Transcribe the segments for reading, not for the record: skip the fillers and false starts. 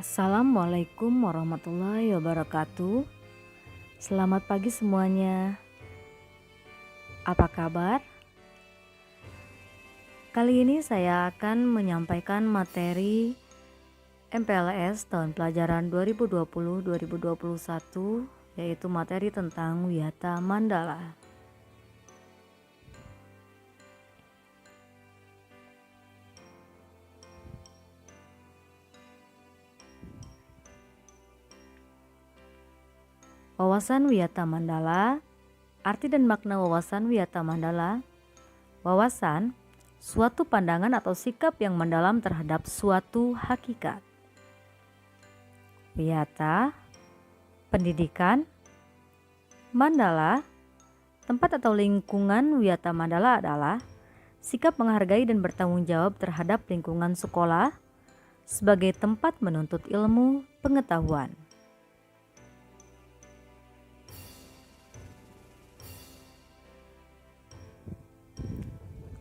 Assalamualaikum warahmatullahi wabarakatuh. Selamat pagi semuanya. Apa kabar? Kali ini saya akan menyampaikan materi MPLS tahun pelajaran 2020-2021, yaitu materi tentang Wiyata Mandala. Wawasan Wiyata Mandala. Arti dan makna wawasan Wiyata Mandala. Wawasan, suatu pandangan atau sikap yang mendalam terhadap suatu hakikat. Wiyata, pendidikan. Mandala, tempat atau lingkungan Wiyata Mandala adalah sikap menghargai dan bertanggung jawab terhadap lingkungan sekolah sebagai tempat menuntut ilmu pengetahuan.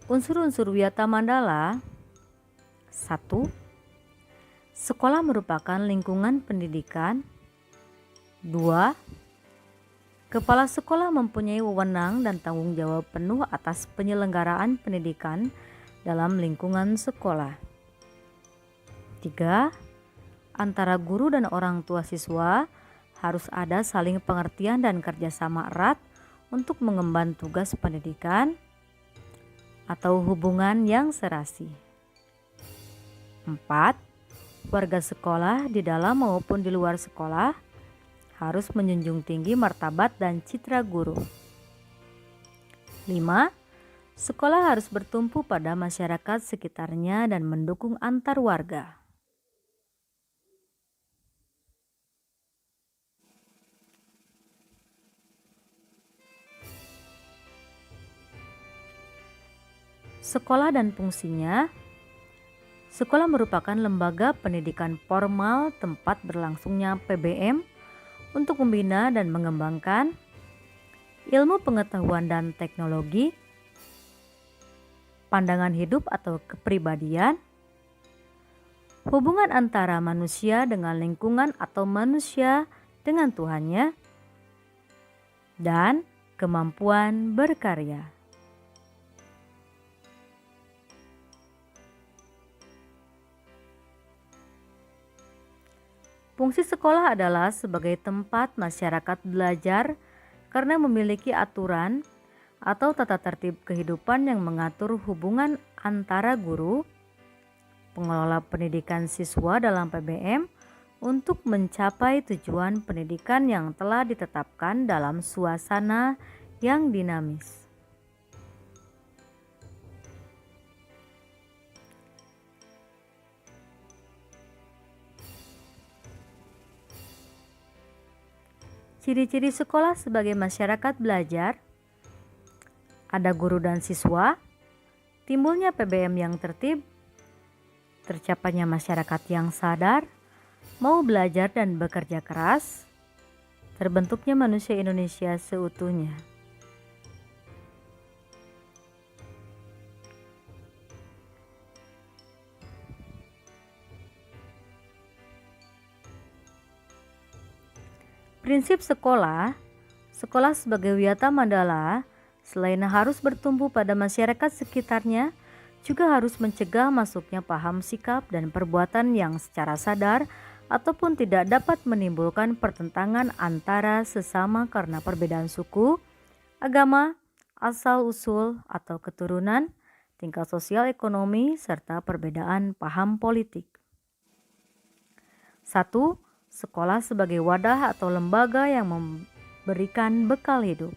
Unsur-unsur Wiyata Mandala. 1. Sekolah merupakan lingkungan pendidikan. 2. Kepala sekolah mempunyai wewenang dan tanggung jawab penuh atas penyelenggaraan pendidikan dalam lingkungan sekolah. 3. Antara guru dan orang tua siswa harus ada saling pengertian dan kerjasama erat untuk mengemban tugas pendidikan atau hubungan yang serasi. 4. Warga sekolah di dalam maupun di luar sekolah harus menjunjung tinggi martabat dan citra guru. 5. Sekolah harus bertumpu pada masyarakat sekitarnya dan mendukung antar warga. Sekolah dan fungsinya. Sekolah merupakan lembaga pendidikan formal tempat berlangsungnya PBM untuk membina dan mengembangkan ilmu pengetahuan dan teknologi, pandangan hidup atau kepribadian, hubungan antara manusia dengan lingkungan atau manusia dengan Tuhannya, dan kemampuan berkarya. Fungsi sekolah adalah sebagai tempat masyarakat belajar karena memiliki aturan atau tata tertib kehidupan yang mengatur hubungan antara guru, pengelola pendidikan siswa dalam PBM untuk mencapai tujuan pendidikan yang telah ditetapkan dalam suasana yang dinamis. Ciri-ciri sekolah sebagai masyarakat belajar. Ada guru dan siswa, timbulnya PBM yang tertib, tercapainya masyarakat yang sadar, mau belajar dan bekerja keras, terbentuknya manusia Indonesia seutuhnya. Prinsip sekolah. Sekolah sebagai Wiyata Mandala selain harus bertumpu pada masyarakat sekitarnya, juga harus mencegah masuknya paham sikap dan perbuatan yang secara sadar ataupun tidak dapat menimbulkan pertentangan antara sesama karena perbedaan suku, agama, asal-usul atau keturunan, tingkat sosial ekonomi, serta perbedaan paham politik. 1. Sekolah sebagai wadah atau lembaga yang memberikan bekal hidup.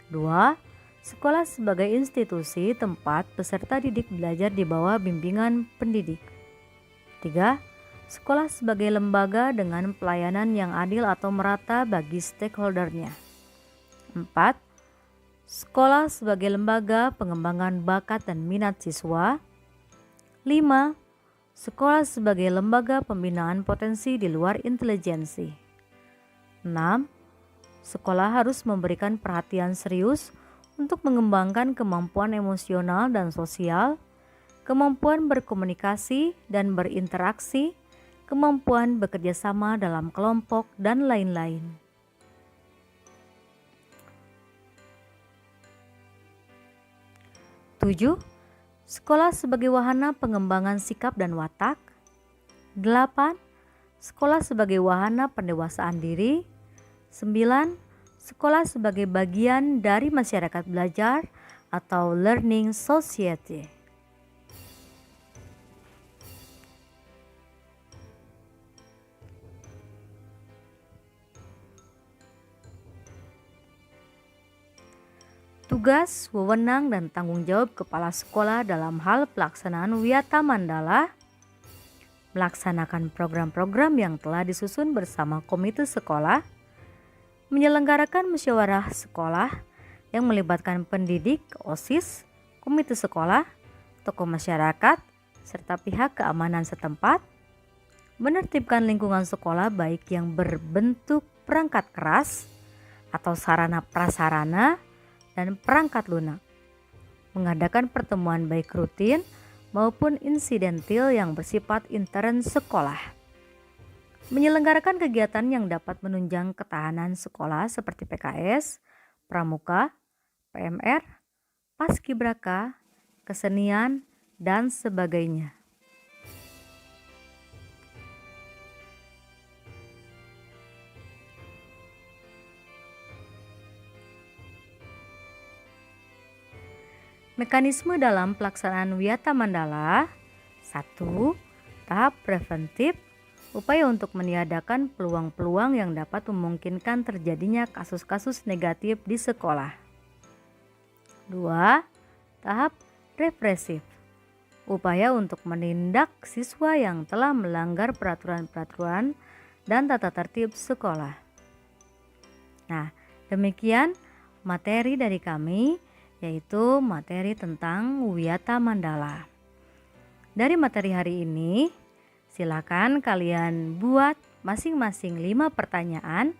2. Sekolah sebagai institusi tempat peserta didik belajar di bawah bimbingan pendidik. 3. Sekolah sebagai lembaga dengan pelayanan yang adil atau merata bagi stakeholdernya. 4. Sekolah sebagai lembaga pengembangan bakat dan minat siswa. 5. Sekolah sebagai lembaga pembinaan potensi di luar intelijensi. 6. Sekolah harus memberikan perhatian serius untuk mengembangkan kemampuan emosional dan sosial, kemampuan berkomunikasi dan berinteraksi, kemampuan bekerja sama dalam kelompok, dan lain-lain. Tujuh, sekolah sebagai wahana pengembangan sikap dan watak. 8. Sekolah sebagai wahana pendewasaan diri. 9. Sekolah sebagai bagian dari masyarakat belajar atau learning society. Tugas, wewenang, dan tanggung jawab kepala sekolah dalam hal pelaksanaan Wiyata Mandala: melaksanakan program-program yang telah disusun bersama komite sekolah, menyelenggarakan musyawarah sekolah yang melibatkan pendidik, OSIS, komite sekolah, tokoh masyarakat, serta pihak keamanan setempat, menertibkan lingkungan sekolah baik yang berbentuk perangkat keras atau sarana prasarana dan perangkat lunak, mengadakan pertemuan baik rutin maupun insidentil yang bersifat intern sekolah, menyelenggarakan kegiatan yang dapat menunjang ketahanan sekolah seperti PKS, pramuka, PMR, paskibraka, kesenian, dan sebagainya. Mekanisme dalam pelaksanaan Wiyata Mandala. 1. Tahap preventif, upaya untuk meniadakan peluang-peluang yang dapat memungkinkan terjadinya kasus-kasus negatif di sekolah. 2. Tahap represif, upaya untuk menindak siswa yang telah melanggar peraturan-peraturan dan tata tertib sekolah. Nah, demikian materi dari kami, yaitu materi tentang Wiyata Mandala. Dari materi hari ini, silakan kalian buat masing-masing 5 pertanyaan.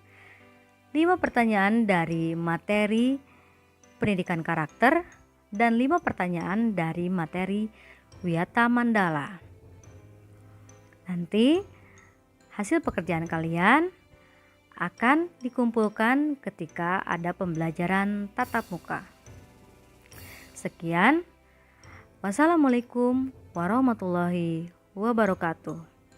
5 pertanyaan dari materi pendidikan karakter dan 5 pertanyaan dari materi Wiyata Mandala. Nanti hasil pekerjaan kalian akan dikumpulkan ketika ada pembelajaran tatap muka. Sekian, wassalamualaikum warahmatullahi wabarakatuh.